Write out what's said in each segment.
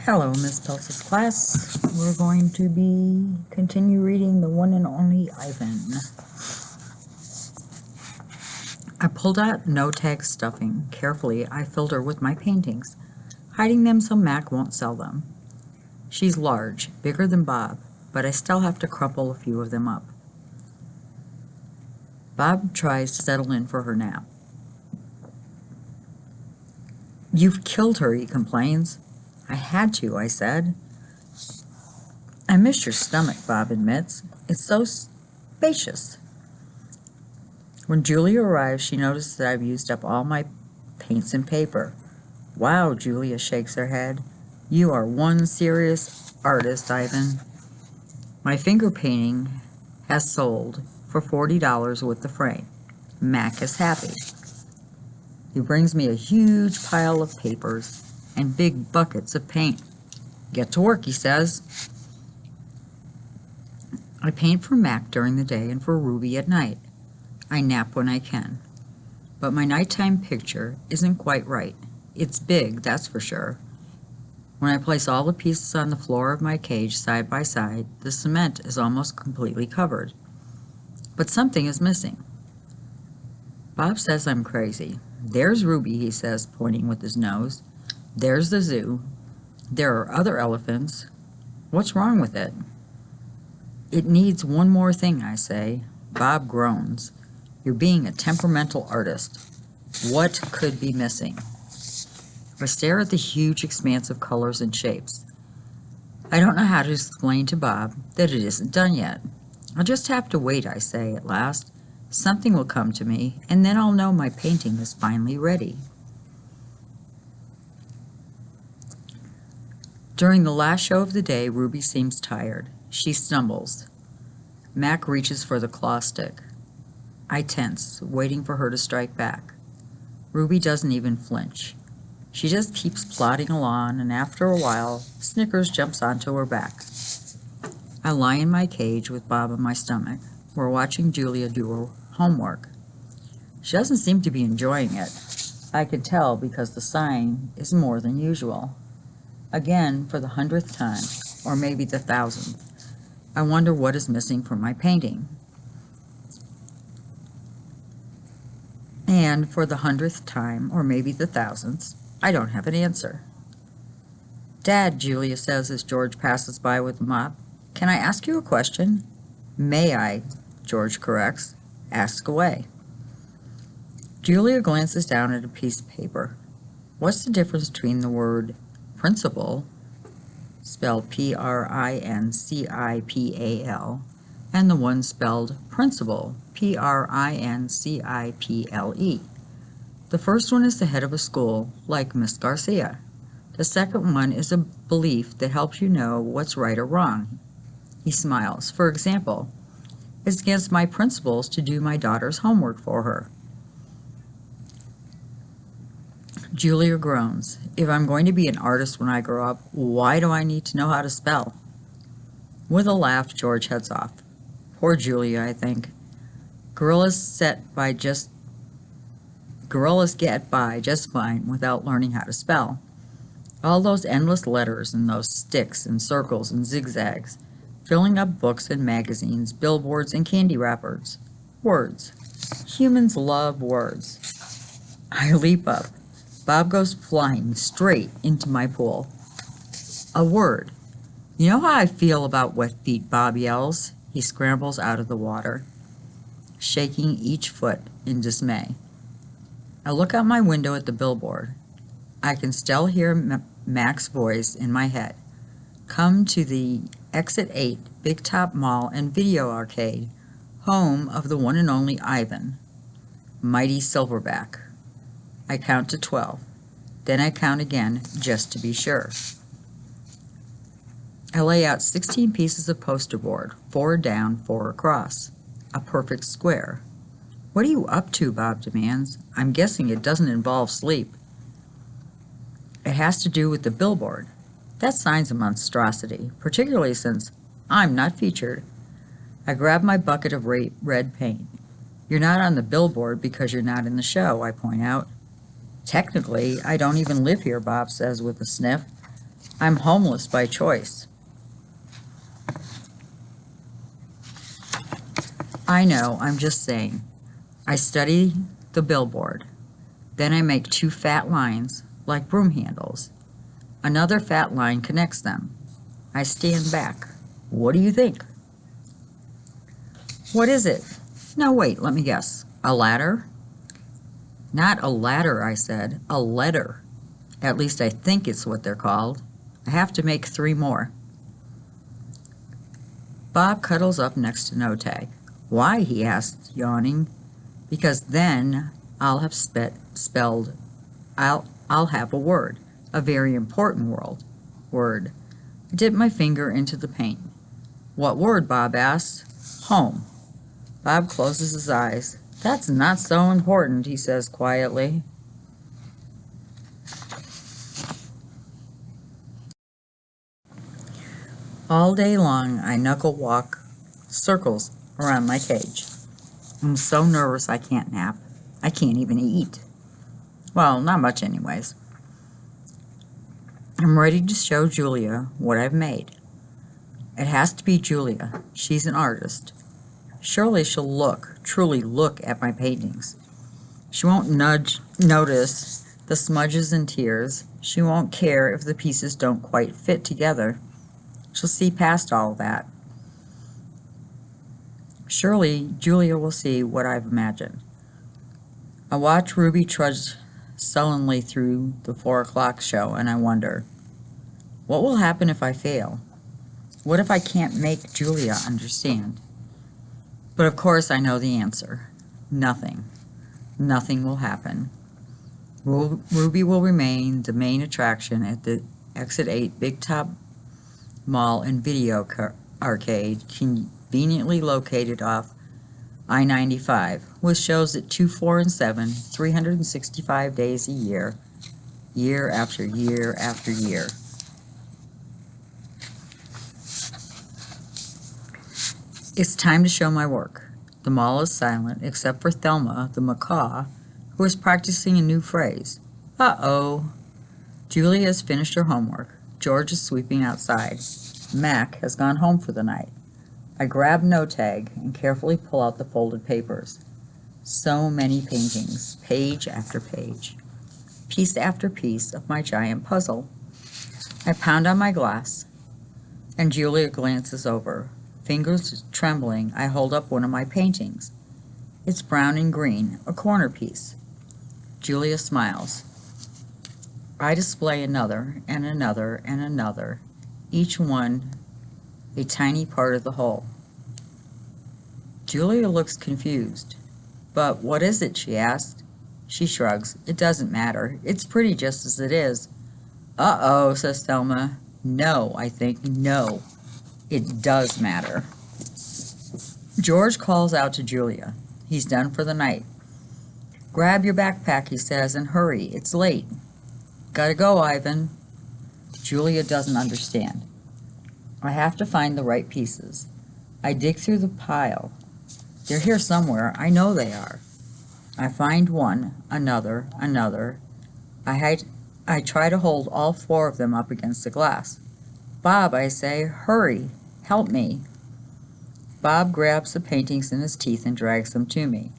Hello, Miss Piltz's class. We're going to continue reading The One and Only Ivan. I pulled out no-tag stuffing. Carefully, I filled her with my paintings, hiding them so Mac won't sell them. She's large, bigger than Bob, but I still have to crumple a few of them up. Bob tries to settle in for her nap. "You've killed her," he complains. "I had to," I said. "I miss your stomach," Bob admits. "It's so spacious." When Julia arrives, she notices that I've used up all my paints and paper. "Wow," Julia shakes her head. "You are one serious artist, Ivan." My finger painting has sold for $40 with the frame. Mac is happy. He brings me a huge pile of papers and big buckets of paint. "Get to work," he says. I paint for Mac during the day and for Ruby at night. I nap when I can. But my nighttime picture isn't quite right. It's big, that's for sure. When I place all the pieces on the floor of my cage side by side, the cement is almost completely covered. But something is missing. Bob says I'm crazy. "There's Ruby," he says, pointing with his nose. "There's the zoo. There are other elephants. What's wrong with it?" "It needs one more thing," I say. Bob groans. "You're being a temperamental artist. What could be missing?" I stare at the huge expanse of colors and shapes. I don't know how to explain to Bob that it isn't done yet. "I'll just have to wait," I say at last. "Something will come to me, and then I'll know my painting is finally ready." During the last show of the day, Ruby seems tired. She stumbles. Mac reaches for the claw stick. I tense, waiting for her to strike back. Ruby doesn't even flinch. She just keeps plodding along, and after a while, Snickers jumps onto her back. I lie in my cage with Bob on my stomach. We're watching Julia do her homework. She doesn't seem to be enjoying it. I can tell because the sighing is more than usual. Again, for the 100th time, or maybe the 1000th, I wonder what is missing from my painting. And for the 100th time, or maybe the 1000th, I don't have an answer. "Dad," Julia says as George passes by with the mop, "can I ask you a question?" "May I?" George corrects. "Ask away." Julia glances down at a piece of paper. What's the difference between the word principal, spelled Principal, and the one spelled principle, Principle? The first one is the head of a school, like Miss Garcia. The second one is a belief that helps you know what's right or wrong. He smiles. "For example, it's against my principles to do my daughter's homework for her." Julia groans. "If I'm going to be an artist when I grow up, why do I need to know how to spell?" With a laugh, George heads off. Poor Julia, I think. Gorillas get by just fine without learning how to spell. All those endless letters and those sticks and circles and zigzags, filling up books and magazines, billboards and candy wrappers. Words. Humans love words. I leap up. Bob goes flying straight into my pool. "A word. You know how I feel about wet feet," Bob yells. He scrambles out of the water, shaking each foot in dismay. I look out my window at the billboard. I can still hear Mac's voice in my head. "Come to the Exit 8 Big Top Mall and Video Arcade, home of the one and only Ivan, Mighty Silverback." I count to 12. Then I count again, just to be sure. I lay out 16 pieces of poster board, 4 down, 4 across. A perfect square. "What are you up to?" Bob demands. I'm guessing it doesn't involve sleep. "It has to do with the billboard. That sign's a monstrosity, particularly since I'm not featured." I grab my bucket of red paint. "You're not on the billboard because you're not in the show," I point out. "Technically, I don't even live here," Bob says with a sniff. I'm homeless by choice. I know, I'm just saying. I study the billboard. Then I make two fat lines, like broom handles. Another fat line connects them. I stand back. What do you think? What is it? No, wait, let me guess. A ladder? Not a ladder, I said. A letter. At least I think it's what they're called. I have to make 3 more. Bob cuddles up next to No Tag. Why? He asked, yawning. Because then I'll have I'll have a word. A very important word. I dip my finger into the paint. What word? Bob asks. Home. Bob closes his eyes. That's not so important, he says quietly. All day long, I knuckle walk circles around my cage. I'm so nervous I can't nap. I can't even eat. Well, not much anyways. I'm ready to show Julia what I've made. It has to be Julia. She's an artist. Surely she'll truly look at my paintings. She won't notice the smudges and tears. She won't care if the pieces don't quite fit together. She'll see past all that. Surely Julia will see what I've imagined. I watch Ruby trudge sullenly through the 4 o'clock show, and I wonder, what will happen if I fail? What if I can't make Julia understand? But of course I know the answer. Nothing. Nothing will happen. Ruby will remain the main attraction at the Exit 8 Big Top Mall and Video Arcade, conveniently located off I-95, with shows at 2, 4, and 7, 365 days a year, year after year after year. It's time to show my work. The mall is silent, except for Thelma, the macaw, who is practicing a new phrase. Uh-oh. Julia has finished her homework. George is sweeping outside. Mac has gone home for the night. I grab No Tag and carefully pull out the folded papers. So many paintings, page after page, piece after piece of my giant puzzle. I pound on my glass, and Julia glances over. Fingers trembling, I hold up one of my paintings. It's brown and green, a corner piece. Julia smiles. I display another, and another, and another, each one a tiny part of the whole. Julia looks confused. But what is it? She asked. She shrugs. It doesn't matter. It's pretty just as it is. Uh-oh, says Thelma. No, I think, no. It does matter. George calls out to Julia. He's done for the night. Grab your backpack, he says, and hurry. It's late. Gotta go, Ivan. Julia doesn't understand. I have to find the right pieces. I dig through the pile. They're here somewhere. I know they are. I find one, another, another. I try to hold all 4 of them up against the glass. Bob, I say, hurry, help me. Bob grabs the paintings in his teeth and drags them to me.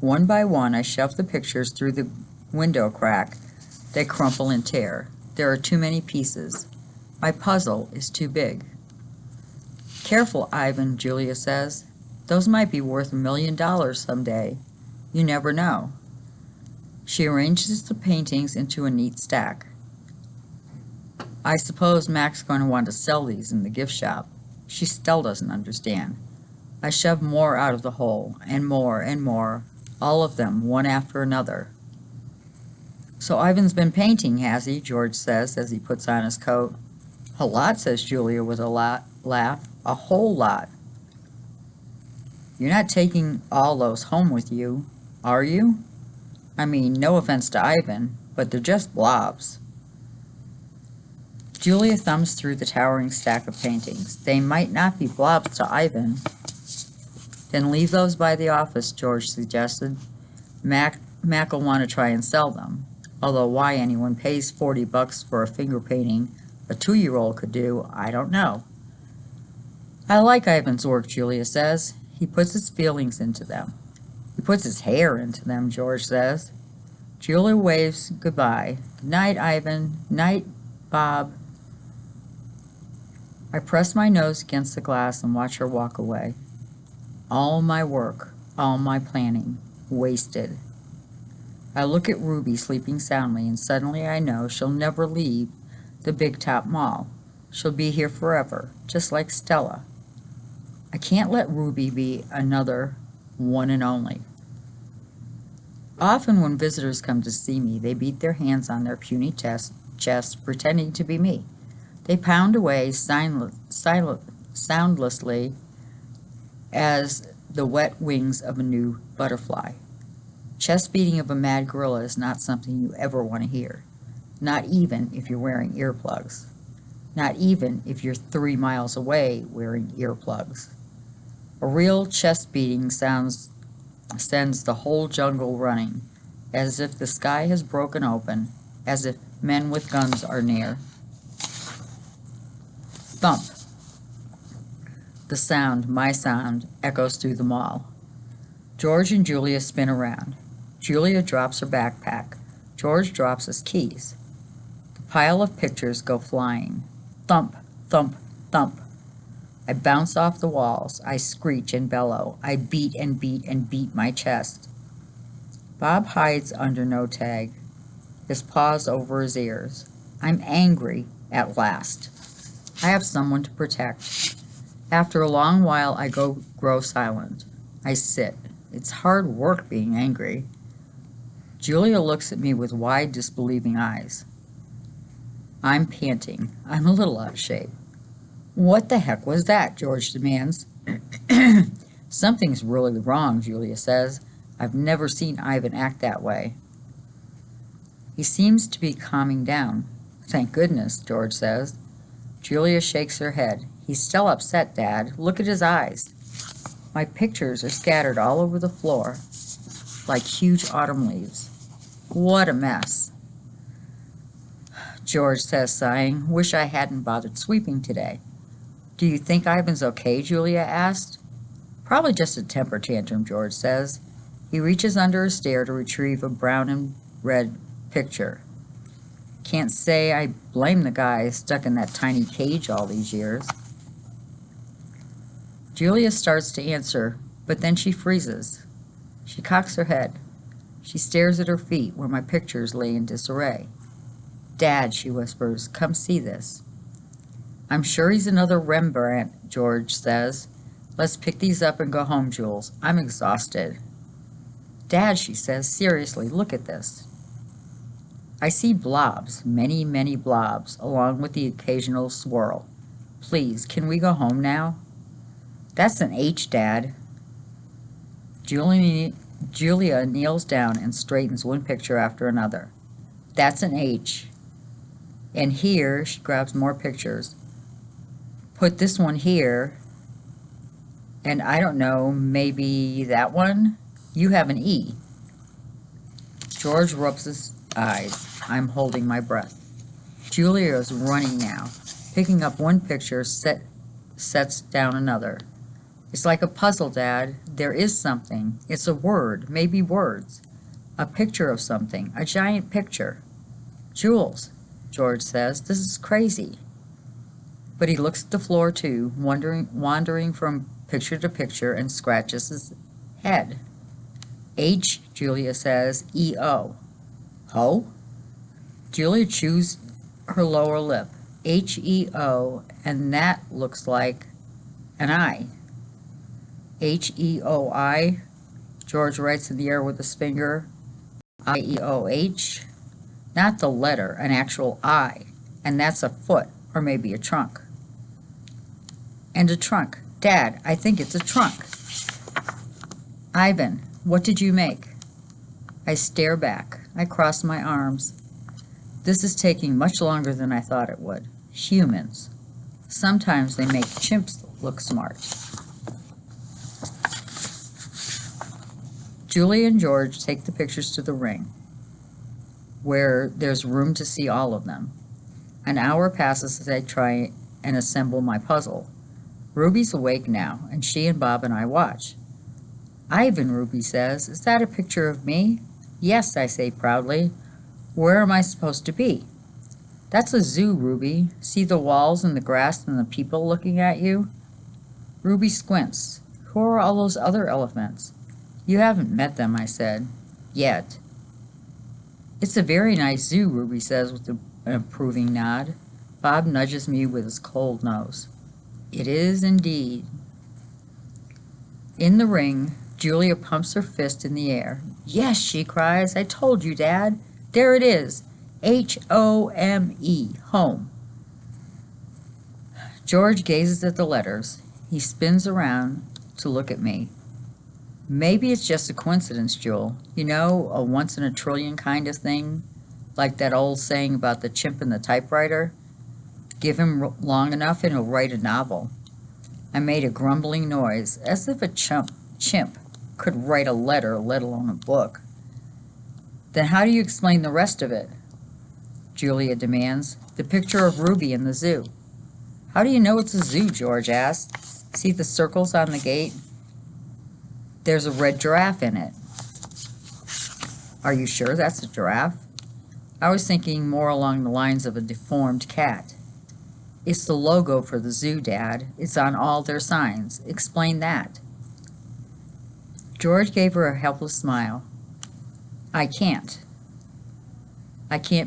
One by one, I shove the pictures through the window crack. They crumple and tear. There are too many pieces. My puzzle is too big. Careful, Ivan, Julia says. Those might be worth $1 million someday. You never know. She arranges the paintings into a neat stack. I suppose Mac's going to want to sell these in the gift shop. She still doesn't understand. I shove more out of the hole, and more, all of them, one after another. So Ivan's been painting, has he? George says as he puts on his coat. A lot, says Julia with a laugh. A whole lot. You're not taking all those home with you, are you? I mean, no offense to Ivan, but they're just blobs. Julia thumbs through the towering stack of paintings. They might not be blobs to Ivan. Then leave those by the office, George suggested. Mac will want to try and sell them. Although why anyone pays $40 for a finger painting a 2-year-old could do, I don't know. I like Ivan's work, Julia says. He puts his feelings into them. He puts his hair into them, George says. Julia waves goodbye. Good night, Ivan. Night, Bob. I press my nose against the glass and watch her walk away. All my work, all my planning, wasted. I look at Ruby sleeping soundly, and suddenly I know she'll never leave the Big Top Mall. She'll be here forever, just like Stella. I can't let Ruby be another one and only. Often when visitors come to see me, they beat their hands on their puny chests, pretending to be me. They pound away soundlessly as the wet wings of a new butterfly. Chest beating of a mad gorilla is not something you ever want to hear. Not even if you're wearing earplugs. Not even if you're 3 miles away wearing earplugs. A real chest beating sends the whole jungle running, as if the sky has broken open, as if men with guns are near. Thump. The sound, my sound, echoes through the mall. George and Julia spin around. Julia drops her backpack. George drops his keys. The pile of pictures go flying. Thump, thump, thump. I bounce off the walls. I screech and bellow. I beat and beat and beat my chest. Bob hides under no tag, his paws over his ears. I'm angry at last. I have someone to protect. After a long while, I grow silent. I sit. It's hard work being angry. Julia looks at me with wide, disbelieving eyes. I'm panting. I'm a little out of shape. What the heck was that? George demands. Something's really wrong, Julia says. I've never seen Ivan act that way. He seems to be calming down. Thank goodness, George says. Julia shakes her head. He's still upset, Dad. Look at his eyes. My pictures are scattered all over the floor, like huge autumn leaves. What a mess. George says, sighing. Wish I hadn't bothered sweeping today. Do you think Ivan's okay? Julia asked. Probably just a temper tantrum, George says. He reaches under a stair to retrieve a brown and red picture. Can't say I blame the guy stuck in that tiny cage all these years. Julia starts to answer, but then she freezes. She cocks her head. She stares at her feet where my pictures lay in disarray. Dad, she whispers, come see this. I'm sure he's another Rembrandt, George says. Let's pick these up and go home, Jules. I'm exhausted. Dad, she says, seriously, look at this. I see blobs, many, many blobs, along with the occasional swirl. Please, can we go home now? That's an H, Dad. Julia kneels down and straightens one picture after another. That's an H. And here, she grabs more pictures. Put this one here, and I don't know, maybe that one? You have an E. George rubs his eyes. I'm holding my breath. Julia is running now. Picking up one picture, sets down another. It's like a puzzle, Dad. There is something. It's a word, maybe words. A picture of something, a giant picture. Jules, George says, this is crazy. But he looks at the floor too, wandering from picture to picture, and scratches his head. H, Julia says, E-O. Ho? Julia chews her lower lip. H-E-O, and that looks like an I. H-E-O-I, George writes in the air with his finger. I-E-O-H, not the letter, an actual I, and that's a foot, or maybe a trunk. And a trunk. Dad, I think it's a trunk. Ivan, what did you make? I stare back. I cross my arms. This is taking much longer than I thought it would. Humans. Sometimes they make chimps look smart. Julie and George take the pictures to the ring, where there's room to see all of them. An hour passes as I try and assemble my puzzle. Ruby's awake now, and she and Bob and I watch. "Ivan," Ruby says, "is that a picture of me?" "Yes," I say proudly. "Where am I supposed to be?" "That's a zoo, Ruby. See the walls and the grass and the people looking at you?" Ruby squints. "Who are all those other elephants?" "You haven't met them," I said. "Yet." "It's a very nice zoo," Ruby says with an approving nod. Bob nudges me with his cold nose. "It is indeed." In the ring, Julia pumps her fist in the air. "Yes," she cries. "I told you, Dad. There it is. Home, home." George gazes at the letters. He spins around to look at me. "Maybe it's just a coincidence, Jewel. You know, a once-in-a-trillion kind of thing, like that old saying about the chimp and the typewriter. Give him long enough and he'll write a novel." I made a grumbling noise, as if a chimp could write a letter, let alone a book. "Then how do you explain the rest of it?" Julia demands. "The picture of Ruby in the zoo." "How do you know it's a zoo?" George asked. "See the circles on the gate? There's a red giraffe in it." "Are you sure that's a giraffe?" I was thinking more along the lines of a deformed cat. "It's the logo for the zoo, Dad. It's on all their signs. Explain that." George gave her a helpless smile. I can't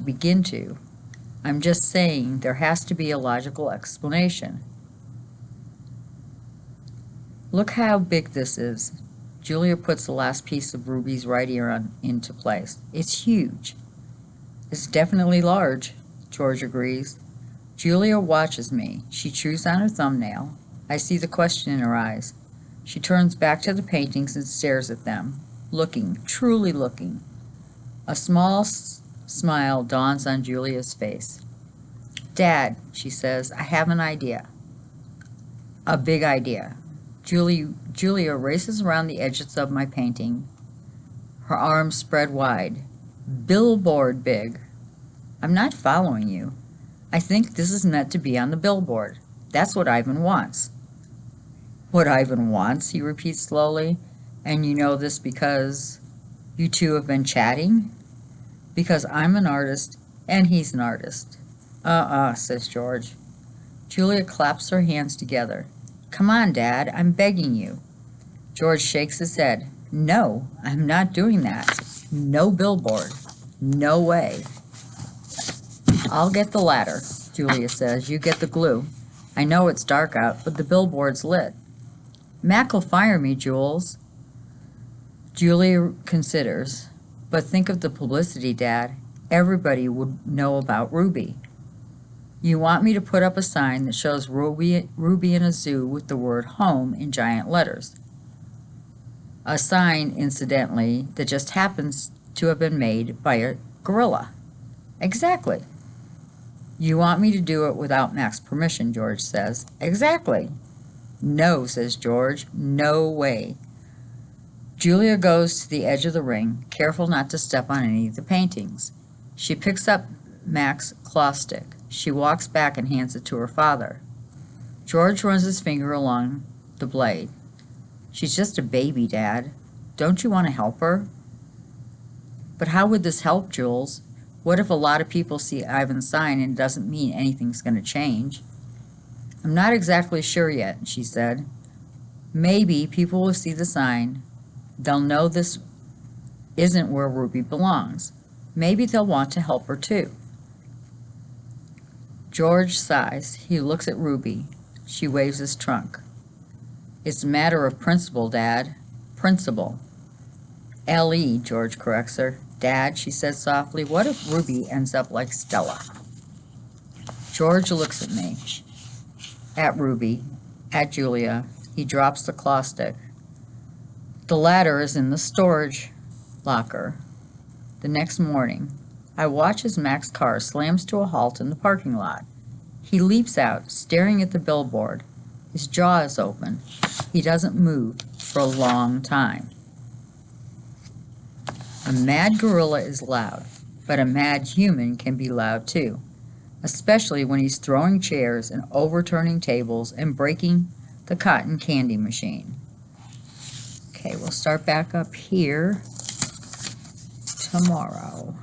begin to. I'm just saying there has to be a logical explanation." "Look how big this is." Julia puts the last piece of Ruby's right ear into place. "It's huge." "It's definitely large," George agrees. Julia watches me. She chews on her thumbnail. I see the question in her eyes. She turns back to the paintings and stares at them, looking, truly looking. A small smile dawns on Julia's face. "Dad," she says, "I have an idea." "A big idea." Julia races around the edges of my painting, her arms spread wide. "Billboard big." "I'm not following you." "I think this is meant to be on the billboard. That's what Ivan wants." "What Ivan wants," he repeats slowly. "And you know this because you two have been chatting?" "Because I'm an artist and he's an artist." Says George. Julia claps her hands together. "Come on, Dad, I'm begging you." George shakes his head. "No, I'm not doing that. No billboard. No way." "I'll get the ladder," Julia says. "You get the glue. I know it's dark out, but the billboard's lit." "Mac'll fire me, Jules." Julia considers. "But think of the publicity, Dad. Everybody would know about Ruby." "You want me to put up a sign that shows Ruby in a zoo with the word home in giant letters. A sign, incidentally, that just happens to have been made by a gorilla." "Exactly." "You want me to do it without Mac's permission," George says. "Exactly." "No," says George. "No way." Julia goes to the edge of the ring, careful not to step on any of the paintings. She picks up Mac's claw stick. She walks back and hands it to her father. George runs his finger along the blade. "She's just a baby, Dad. Don't you want to help her?" "But how would this help, Jules? What if a lot of people see Ivan's sign and it doesn't mean anything's going to change?" "I'm not exactly sure yet," she said. "Maybe people will see the sign. They'll know this isn't where Ruby belongs. Maybe they'll want to help her too." George sighs. He looks at Ruby. She waves his trunk. "It's a matter of principle, Dad. Principle." "L-E," George corrects her. "Dad," she says softly, "what if Ruby ends up like Stella?" George looks at me, at Ruby, at Julia. He drops the claw stick. The ladder is in the storage locker. The next morning, I watch as Mac's car slams to a halt in the parking lot. He leaps out, staring at the billboard. His jaw is open. He doesn't move for a long time. A mad gorilla is loud, but a mad human can be loud too. especially when he's throwing chairs and overturning tables and breaking the cotton candy machine. Okay, we'll start back up here tomorrow.